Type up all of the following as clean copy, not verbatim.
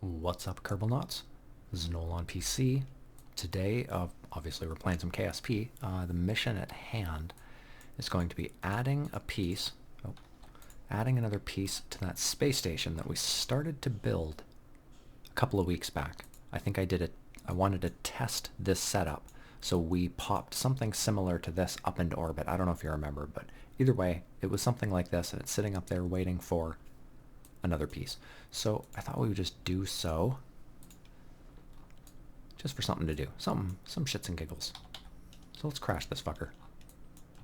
What's up, Kerbal Knots? This is NOELonPC. Today, obviously we're playing some KSP. The mission at hand is going to be adding another piece to that space station that we started to build a couple of weeks back. I think I wanted to test this setup, so we popped something similar to this up into orbit. I don't know if you remember, but either way, it was something like this, and it's sitting up there waiting for another piece. So I thought we would just do so, just for something to do, some shits and giggles. So let's crash this fucker.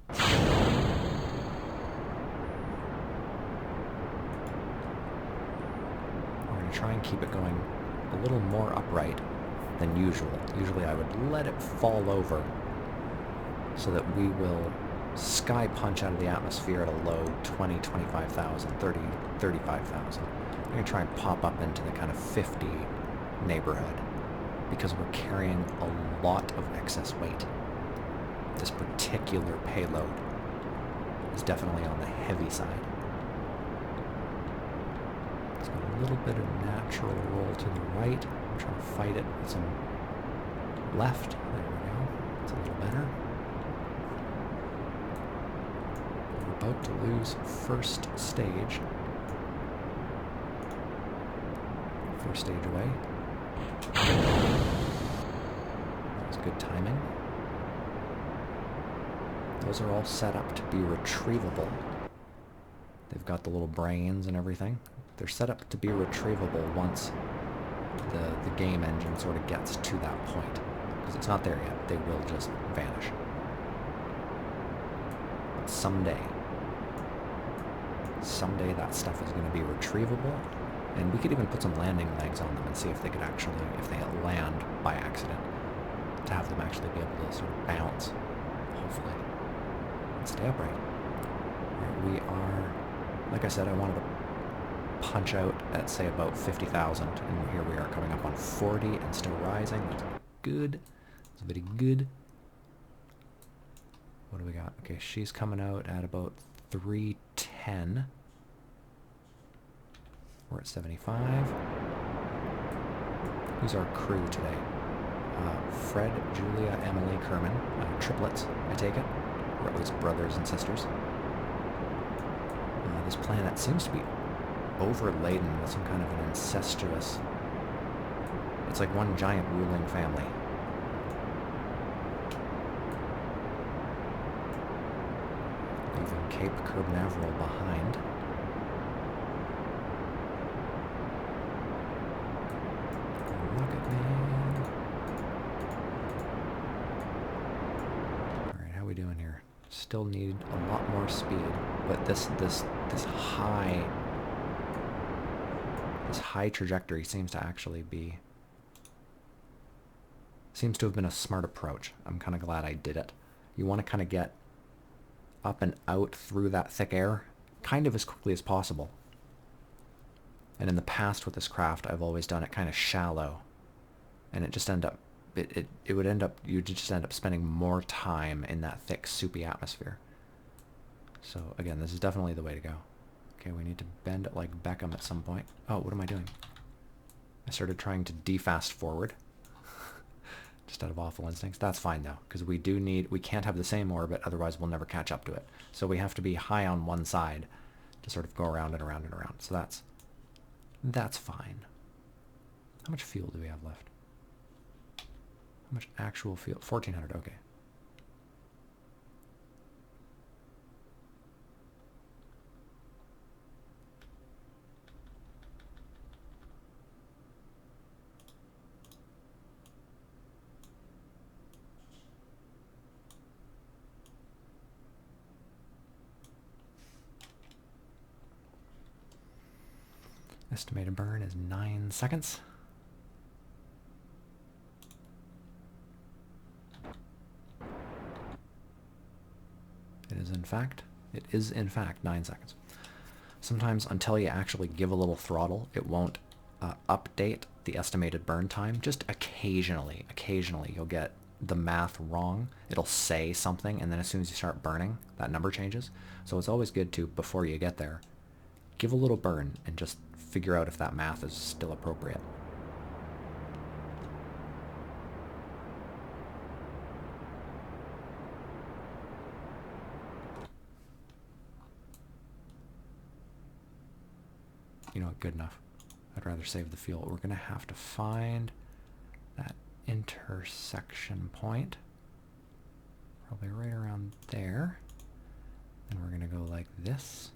We're going to try and keep it going a little more upright than usual. Usually I would let it fall over so that we will sky punch out of the atmosphere at a low 20, 25,000, 30, 35,000. I'm going to try and pop up into the kind of 50 neighborhood because we're carrying a lot of excess weight. This particular payload is definitely on the heavy side. It's got a little bit of natural roll to the right. I'm trying to fight it with some left. There we go. It's a little better. We're about to lose first stage. First stage away. That was good timing. Those are all set up to be retrievable. They've got the little brains and everything. They're set up to be retrievable once the game engine sort of gets to that point. Because it's not there yet. They will just vanish. But someday that stuff is going to be retrievable. And we could even put some landing legs on them and see if they could actually, if they land by accident, to have them actually be able to sort of bounce, hopefully, and stay upright. Right, we are, like I said, I wanted to punch out at, say, about 50,000, and here we are coming up on 40 and still rising. That's good. That's very good. What do we got? Okay, she's coming out at about 310. We're at 75. Who's our crew today? Fred, Julia, Emily, Kerman. Triplets, I take it. Or at least brothers and sisters. This planet seems to be overladen with some kind of an incestuous... It's like one giant ruling family. Leaving Cape Canaveral behind. Rocket Man. Alright, how we doing here? Still need a lot more speed, but this high trajectory seems to actually be... seems to have been a smart approach. I'm kind of glad I did it. You want to kind of get up and out through that thick air kind of as quickly as possible. And in the past with this craft, I've always done it kind of shallow. And it just end up, you'd just end up spending more time in that thick, soupy atmosphere. So again, this is definitely the way to go. Okay, we need to bend it like Beckham at some point. Oh, what am I doing? I started trying to de-fast forward. Just out of awful instincts. That's fine though, because we can't have the same orbit, otherwise we'll never catch up to it. So we have to be high on one side to sort of go around and around and around. So that's fine. How much fuel do we have left? How much actual fuel? 1,400, okay. Estimated burn is 9 seconds. It is in fact 9 seconds. Sometimes until you actually give a little throttle, it won't update the estimated burn time. Just occasionally you'll get the math wrong. It'll say something, and then as soon as you start burning, that number changes. So it's always good to, before you get there, give a little burn and just figure out if that math is still appropriate. You know what, good enough. I'd rather save the fuel. We're going to have to find that intersection point. Probably right around there. Then we're going to go like this.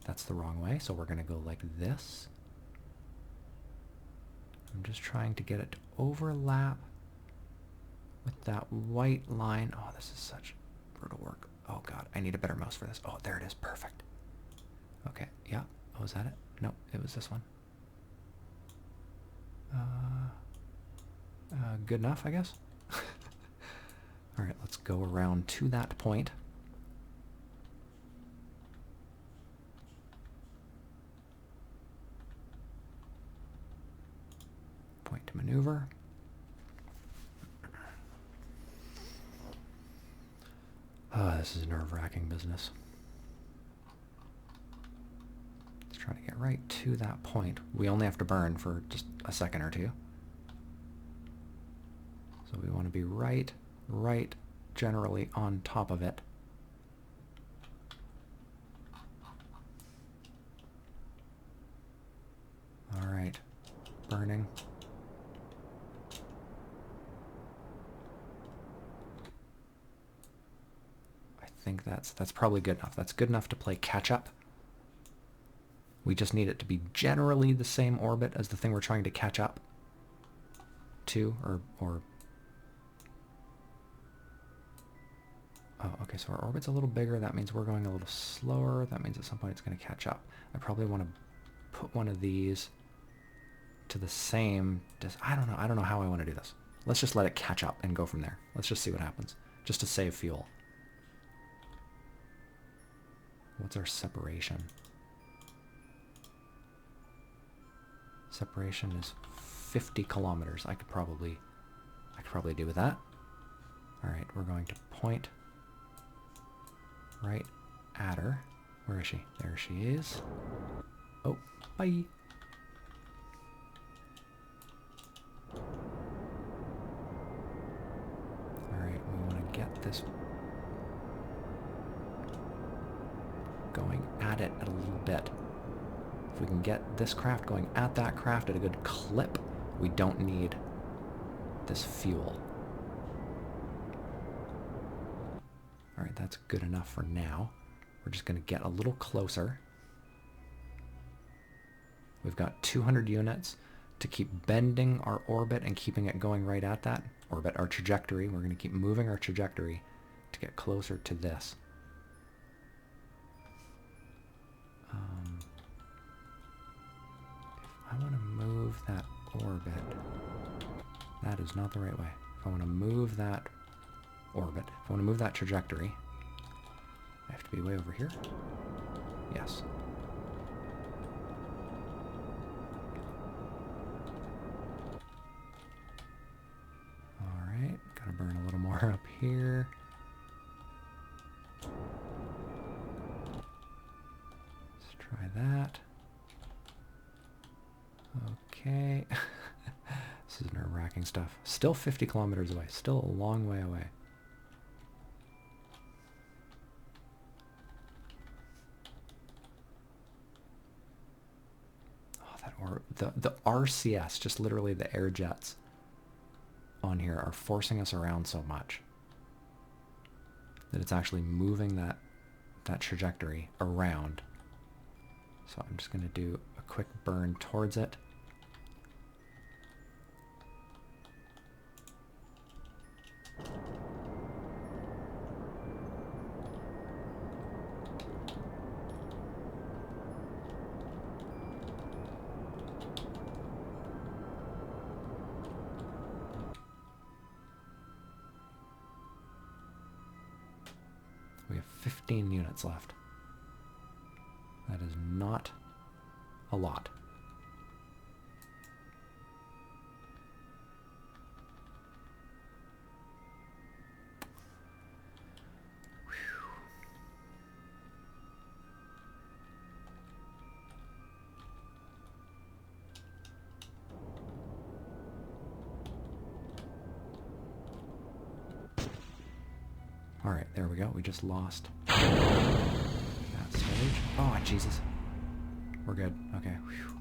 That's the wrong way, so we're going to go like this. I'm just trying to get it to overlap with that white line. Oh, this is such brutal work. Oh god, I need a better mouse for this. Oh, there it is. Perfect. Okay, yeah. Oh, is that it? No, it was this one. Good enough, I guess. Alright, let's go around to that point. Point to maneuver. This is nerve-wracking business. Let's try to get right to that point. We only have to burn for just a second or two. So we want to be right generally on top of it. Alright, burning. I think that's probably good enough. That's good enough to play catch up. We just need it to be generally the same orbit as the thing we're trying to catch up to, or oh, okay, so our orbit's a little bigger. That means we're going a little slower. That means at some point it's going to catch up. I probably want to put one of these to the same... I don't know how I want to do this. Let's just let it catch up and go from there. Let's just see what happens, just to save fuel. What's our separation? Separation is 50 kilometers. I could probably do with that. All right, we're going to point right at her. Where is she? There she is. Oh, bye. All right, we want to get this going at it at a little bit. If we can get this craft going at that craft at a good clip, we don't need this fuel. Alright, that's good enough for now. We're just going to get a little closer. We've got 200 units to keep bending our orbit and keeping it going right at that orbit, our trajectory. We're going to keep moving our trajectory to get closer to this. If I want to move that orbit, that is not the right way. If I want to move that orbit, if I want to move that trajectory, I have to be way over here. Yes. Alright, gotta burn a little more up here. Let's try that. Okay. This is nerve-wracking stuff. Still 50 kilometers away. Still a long way away. The RCS, just literally the air jets on here, are forcing us around so much that it's actually moving that trajectory around. So I'm just going to do a quick burn towards it. We have 15 units left. That is not a lot. Alright, there we go. We just lost that stage. Oh, Jesus. We're good. Okay. Whew.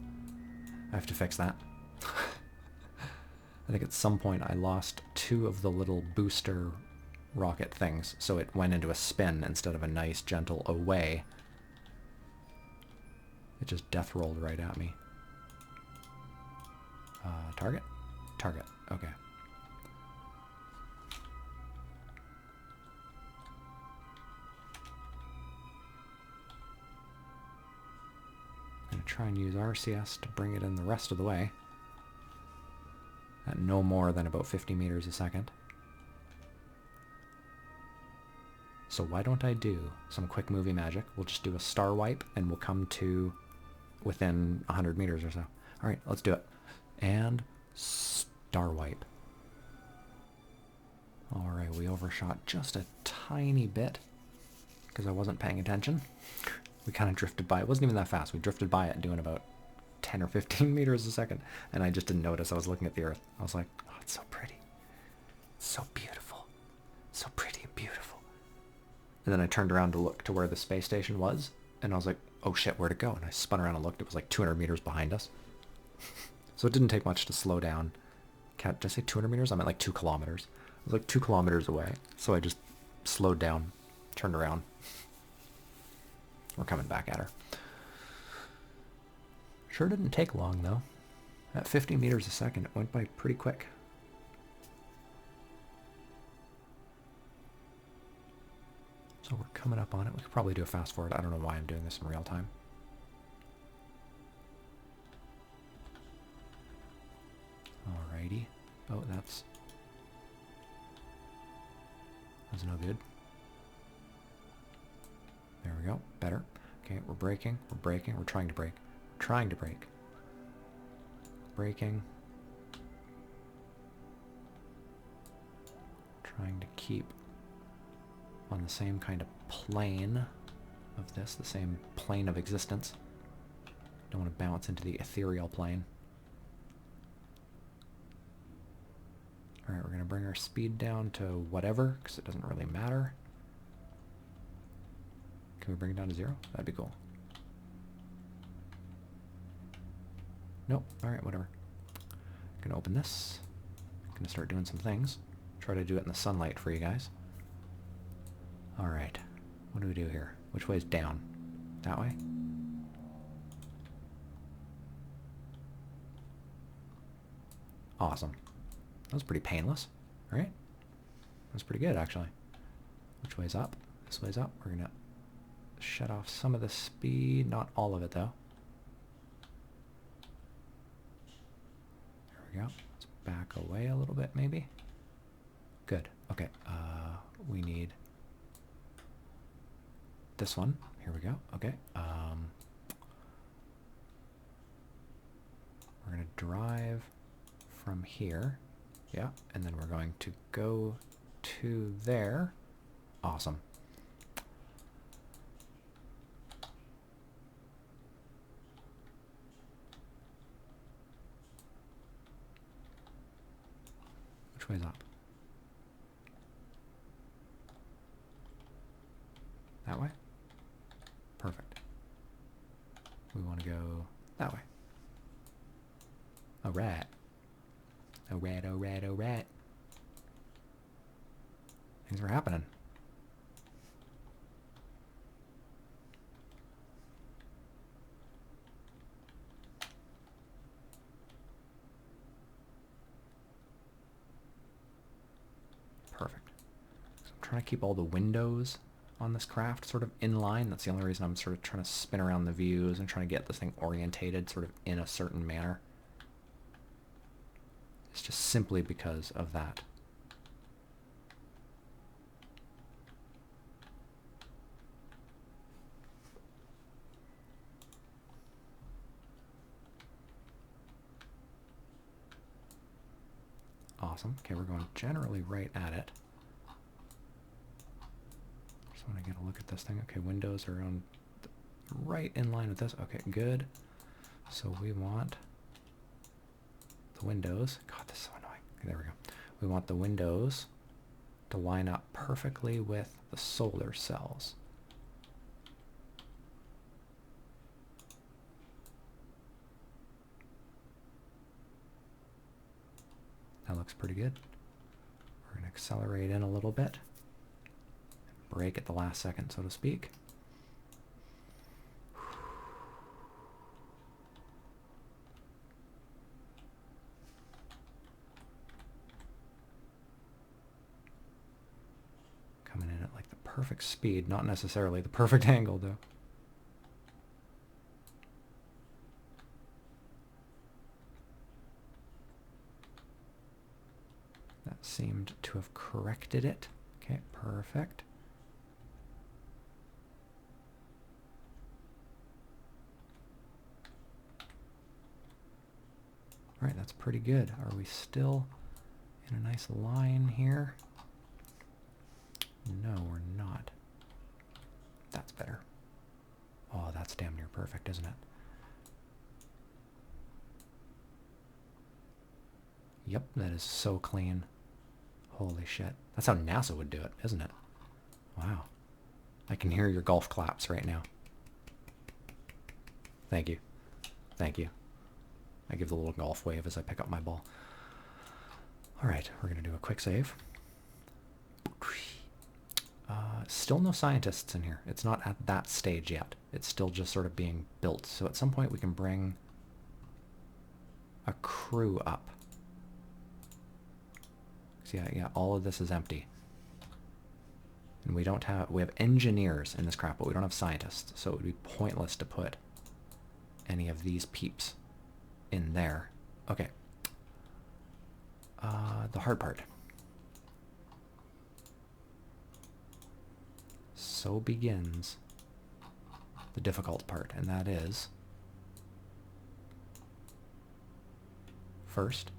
I have to fix that. I think at some point I lost 2 of the little booster rocket things, so it went into a spin instead of a nice, gentle away. It just death rolled right at me. Target? Target. Okay. I'm going to try and use RCS to bring it in the rest of the way. At no more than about 50 meters a second. So why don't I do some quick movie magic? We'll just do a star wipe and we'll come to within 100 meters or so. Alright, let's do it. And star wipe. Alright, we overshot just a tiny bit because I wasn't paying attention. We kind of drifted by. It wasn't even that fast. We drifted by it doing about 10 or 15 meters a second, and I just didn't notice. I was looking at the Earth. I was like, oh, it's so pretty. It's so beautiful. So pretty and beautiful. And then I turned around to look to where the space station was, and I was like, oh shit, where'd it go? And I spun around and looked. It was like 200 meters behind us. So it didn't take much to slow down. Did I say 200 meters? I meant like 2 kilometers. It was like 2 kilometers away. So I just slowed down, turned around. We're coming back at her. Sure didn't take long, though. At 50 meters a second, it went by pretty quick. So we're coming up on it. We could probably do a fast forward. I don't know why I'm doing this in real time. Alrighty. Oh, that's no good. There we go. Better. Okay, we're braking. We're braking. We're trying to brake. Trying to brake. Braking. Trying to keep on the same kind of plane of this, the same plane of existence. Don't want to bounce into the ethereal plane. Alright, we're going to bring our speed down to whatever, because it doesn't really matter. Can we bring it down to 0? That'd be cool. Nope. Alright, whatever. Gonna open this. Gonna start doing some things. Try to do it in the sunlight for you guys. Alright. What do we do here? Which way is down? That way? Awesome. That was pretty painless, right? That's pretty good, actually. Which way's up? This way's up. We're gonna shut off some of the speed. Not all of it, though. There we go. Let's back away a little bit, maybe. Good. Okay. We need this one. Here we go. Okay. We're gonna drive from here. Yeah, and then we're going to go to there. Awesome. Which way's up? That way? Perfect. We want to go that way. Alright. Alright, alright, alright. Things are happening. Perfect. So I'm trying to keep all the windows on this craft sort of in line. That's the only reason I'm sort of trying to spin around the views and trying to get this thing orientated sort of in a certain manner. It's just simply because of that. Awesome. Okay, we're going generally right at it. Just want to get a look at this thing. Okay, windows are on right in line with this. Okay, good. So we want the windows. God, this is so annoying. Okay, there we go. We want the windows to line up perfectly with the solar cells. looks pretty good. We're going to accelerate in a little bit. Brake at the last second, so to speak. Coming in at like the perfect speed, not necessarily the perfect angle though. That seemed to have corrected it. Okay, perfect. All right, that's pretty good. Are we still in a nice line here? No, we're not. That's better. Oh, that's damn near perfect, isn't it? Yep, that is so clean. Holy shit. That's how NASA would do it, isn't it? Wow. I can hear your golf claps right now. Thank you. Thank you. I give the little golf wave as I pick up my ball. All right, we're going to do a quick save. Still no scientists in here. It's not at that stage yet. It's still just sort of being built. So at some point we can bring a crew up. So yeah, all of this is empty. And we have engineers in this crap, but we don't have scientists. So it would be pointless to put any of these peeps in there. Okay. The hard part. So begins the difficult part, and that is first,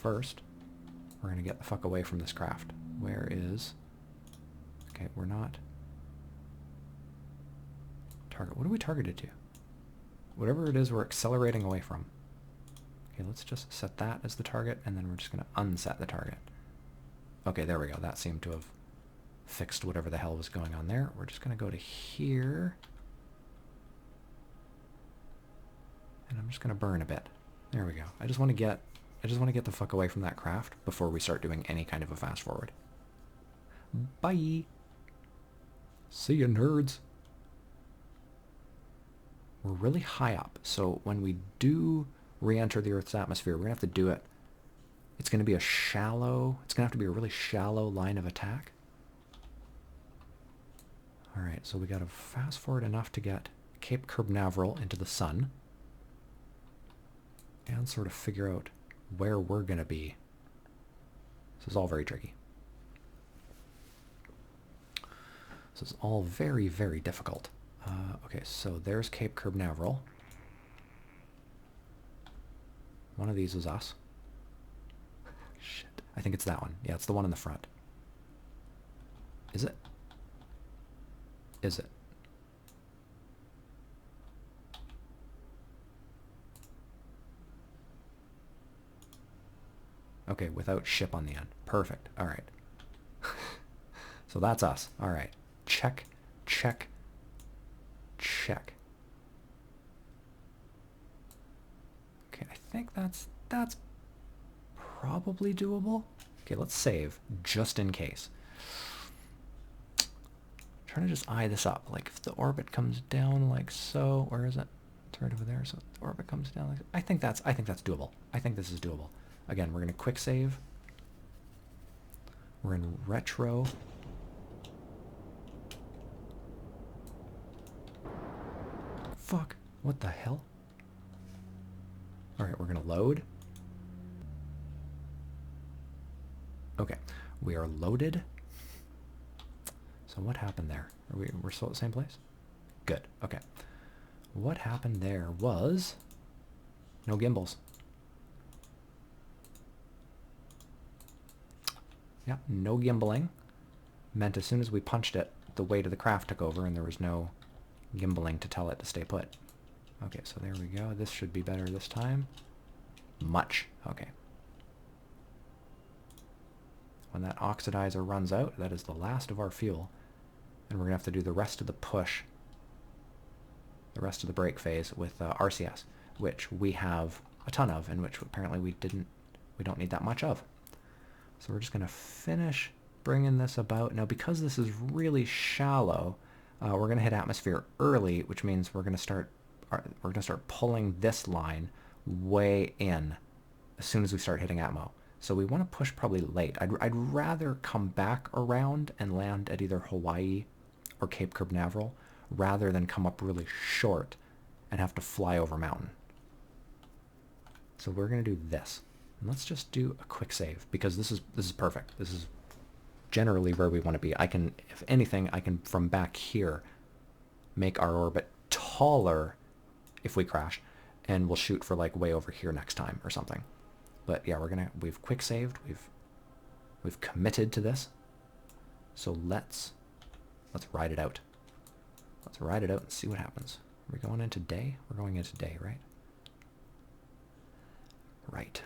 we're going to get the fuck away from this craft. Where is... Okay, we're not... Target. What are we targeted to? Whatever it is we're accelerating away from. Okay, let's just set that as the target, and then we're just going to unset the target. Okay, there we go. That seemed to have fixed whatever the hell was going on there. We're just going to go to here. And I'm just going to burn a bit. There we go. I just want to get the fuck away from that craft before we start doing any kind of a fast forward. Bye. See ya, nerds. We're really high up, so when we do re-enter the Earth's atmosphere, we're going to have to do it. It's going to be it's going to have to be a really shallow line of attack. Alright, so we got to fast forward enough to get Cape Canaveral into the sun. And sort of figure out where we're going to be. This is all very tricky. This is all very, very difficult. Okay, so there's Cape Canaveral. One of these is us. Shit. I think it's that one. Yeah, it's the one in the front. Is it? Is it? Okay, without ship on the end. Perfect. All right. So that's us. All right. Check, check, check. Okay, I think that's probably doable. Okay, let's save just in case. Trying to just eye this up. Like if the orbit comes down like so, where is it? It's right over there. So the orbit comes down like so. I think that's doable. I think this is doable. Again, we're going to quick save. We're in retro. Fuck. What the hell? Alright, we're going to load. Okay. We are loaded. So what happened there? We're still at the same place? Good. Okay. What happened there was no gimbals. Yeah, no gimbaling. Meant as soon as we punched it, the weight of the craft took over and there was no gimbaling to tell it to stay put. Okay, so there we go. This should be better this time. Much. Okay. When that oxidizer runs out, that is the last of our fuel. And we're going to have to do the rest of the push, the rest of the brake phase with RCS, which we have a ton of, and which apparently we don't need that much of. So we're just going to finish bringing this about. Now, because this is really shallow, we're going to hit atmosphere early, which means we're going to start pulling this line way in as soon as we start hitting atmo. So we want to push probably late. I'd rather come back around and land at either Hawaii or Cape Canaveral rather than come up really short and have to fly over mountain. So we're going to do this. And let's just do a quick save, because this is perfect. This is generally where we want to be. I can, if anything, I can from back here make our orbit taller if we crash, and we'll shoot for like way over here next time or something. But yeah, we've quick saved, we've committed to this. So let's ride it out. Let's ride it out and see what happens. Are we going into day? We're going into day, right? Right.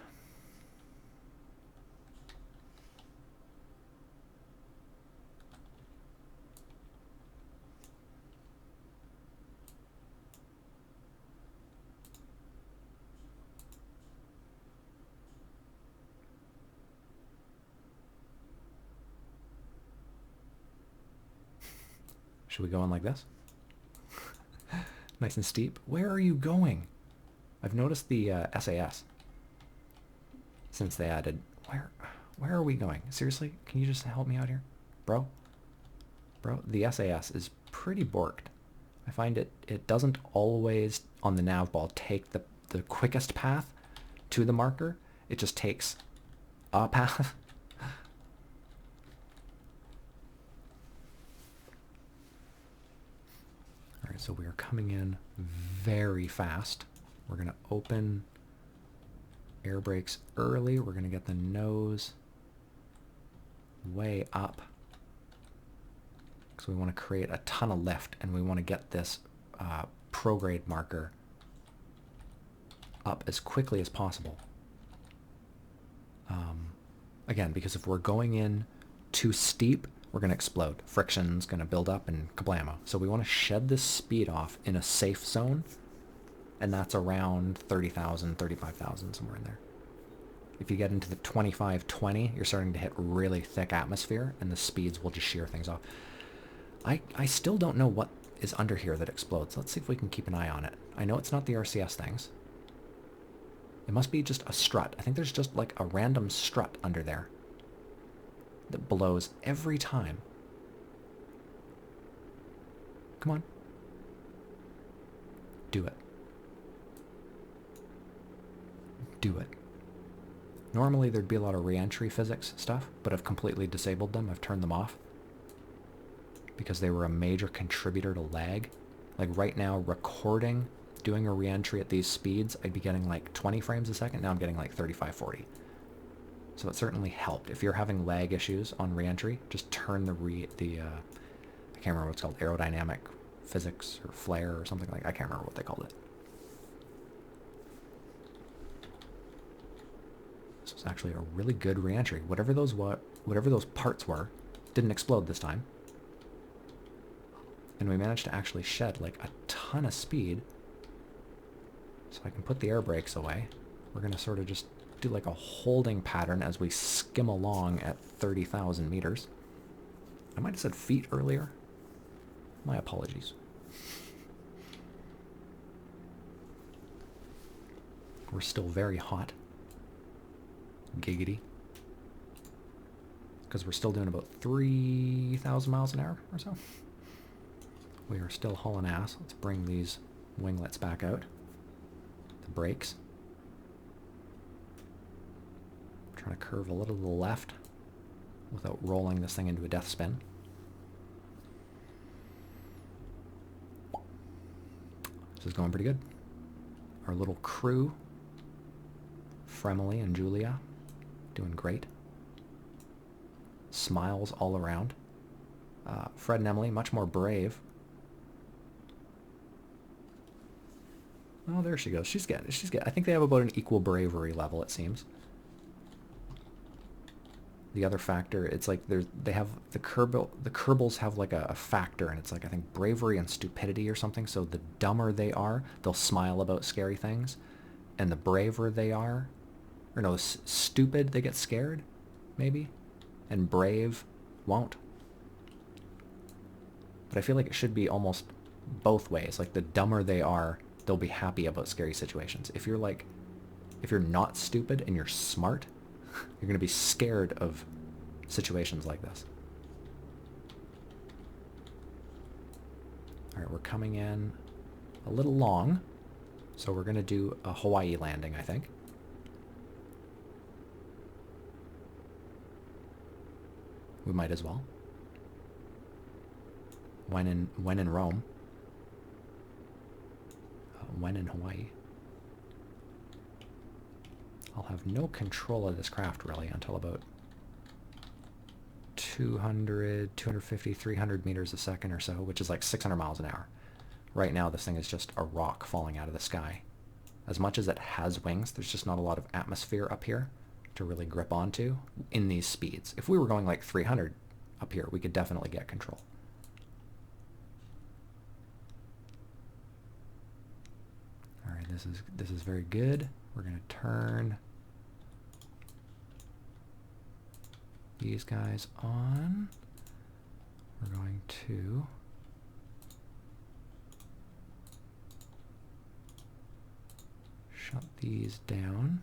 Should we go in like this? Nice and steep. Where are you going? I've noticed the SAS since they added. Where are we going? Seriously? Can you just help me out here? Bro? The SAS is pretty borked. I find it doesn't always, on the nav ball, take the quickest path to the marker. It just takes a path. Alright, so we are coming in very fast. We're going to open air brakes early. We're going to get the nose way up, because we want to create a ton of lift, and we want to get this prograde marker up as quickly as possible. Again, because if we're going in too steep, we're going to explode. Friction's going to build up and kablamo. So we want to shed this speed off in a safe zone, and that's around 30,000, 35,000, somewhere in there. If you get into the 25, 20, you're starting to hit really thick atmosphere, and the speeds will just shear things off. I still don't know what is under here that explodes. Let's see if we can keep an eye on it. I know it's not the RCS things. It must be just a strut. I think there's just like a random strut under there that blows every time. Come on. Do it. Do it. Normally there'd be a lot of re-entry physics stuff, but I've completely disabled them. I've turned them off because they were a major contributor to lag. Like right now, recording, doing a re-entry at these speeds, I'd be getting like 20 frames a second. Now I'm getting like 35, 40. So it certainly helped. If you're having lag issues on re-entry, just turn the I can't remember what it's called, aerodynamic physics or flare or something like, I can't remember what they called it. This was actually a really good re-entry. Whatever those parts were, didn't explode this time. And we managed to actually shed like a ton of speed. So I can put the air brakes away. We're going to sort of just do like a holding pattern as we skim along at 30,000 meters. I might have said feet earlier. My apologies. We're still very hot. Giggity. Because we're still doing about 3,000 miles an hour or so. We are still hauling ass. Let's bring these winglets back out. The brakes. Trying to curve a little to the left without rolling this thing into a death spin. This is going pretty good. Our little crew, Fremily and Julia, doing great. Smiles all around. Fred and Emily, much more brave. Oh, there she goes. She's getting. I think they have about an equal bravery level, it seems. The other factor, it's like they have the Kerbals have like a factor, and it's like I think bravery and stupidity or something. So the dumber they are, they'll smile about scary things, And the braver they are, or no, stupid, they get scared, maybe, and brave won't. But I feel like it should be almost both ways. Like the dumber they are, they'll be happy about scary situations. If you're not stupid and you're smart, you're going to be scared of situations like this. All right, we're coming in a little long, so we're going to do a Hawaii landing, I think. We might as well. When in Rome. When in Hawaii. I'll have no control of this craft really until about 200, 250, 300 meters a second or so, which is like 600 miles an hour. Right now this thing is just a rock falling out of the sky. As much as it has wings, there's just not a lot of atmosphere up here to really grip onto in these speeds. If we were going like 300 up here, we could definitely get control. All right, this is very good. We're going to turn these guys on. We're going to shut these down.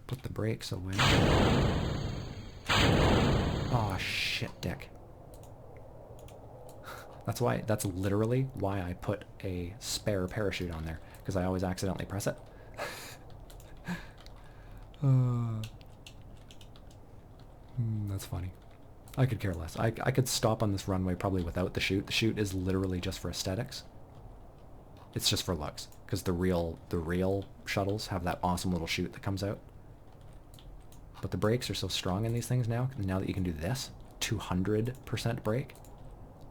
Put the brakes away. Oh shit, dick. That's literally why I put a spare parachute on there, because I always accidentally press it. That's funny. I could care less. I could stop on this runway probably without the chute. The chute is literally just for aesthetics. It's just for looks, because the real shuttles have that awesome little chute that comes out. But the brakes are so strong in these things now that you can do this 200% brake.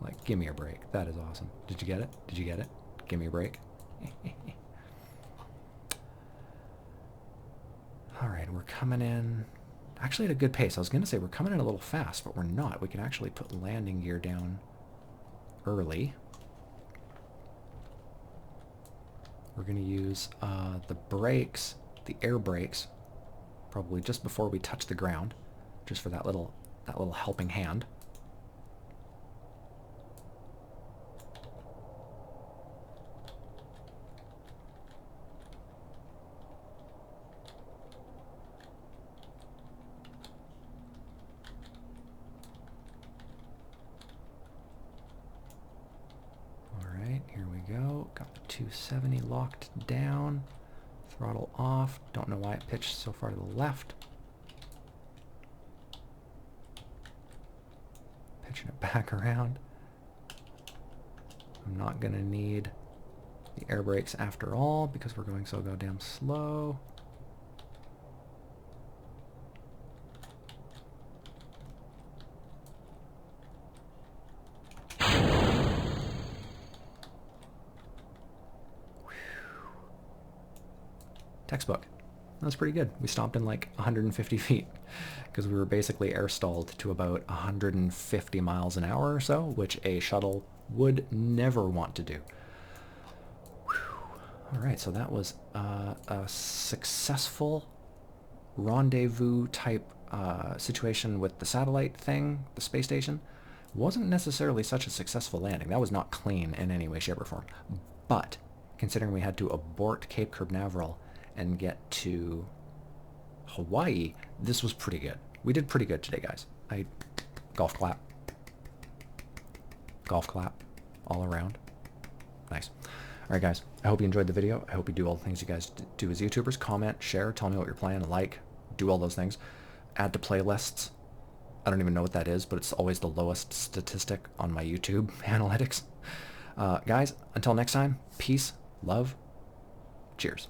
Like, give me a break. That is awesome. Did you get it? Did you get it? Give me a break. All right, we're coming in actually at a good pace. I was going to say we're coming in a little fast, but we're not. We can actually put landing gear down early. We're going to use the brakes, the air brakes, probably just before we touch the ground, just for that little helping hand. Here we go. Got the 270 locked down. Throttle off. Don't know why it pitched so far to the left. Pitching it back around. I'm not going to need the air brakes after all because we're going so goddamn slow. Textbook. That's pretty good. We stopped in like 150 feet because we were basically air stalled to about 150 miles an hour or so, which a shuttle would never want to do. All right, so that was a successful rendezvous type situation with the satellite thing, the space station. Wasn't necessarily such a successful landing. That was not clean in any way, shape, or form. But considering we had to abort Cape Canaveral and get to Hawaii, this was pretty good. We did pretty good today, guys. Golf clap. Golf clap all around. Nice. All right, guys. I hope you enjoyed the video. I hope you do all the things you guys do as YouTubers. Comment, share, tell me what you're playing, like, do all those things. Add to playlists. I don't even know what that is, but it's always the lowest statistic on my YouTube analytics. Guys, until next time, peace, love, cheers.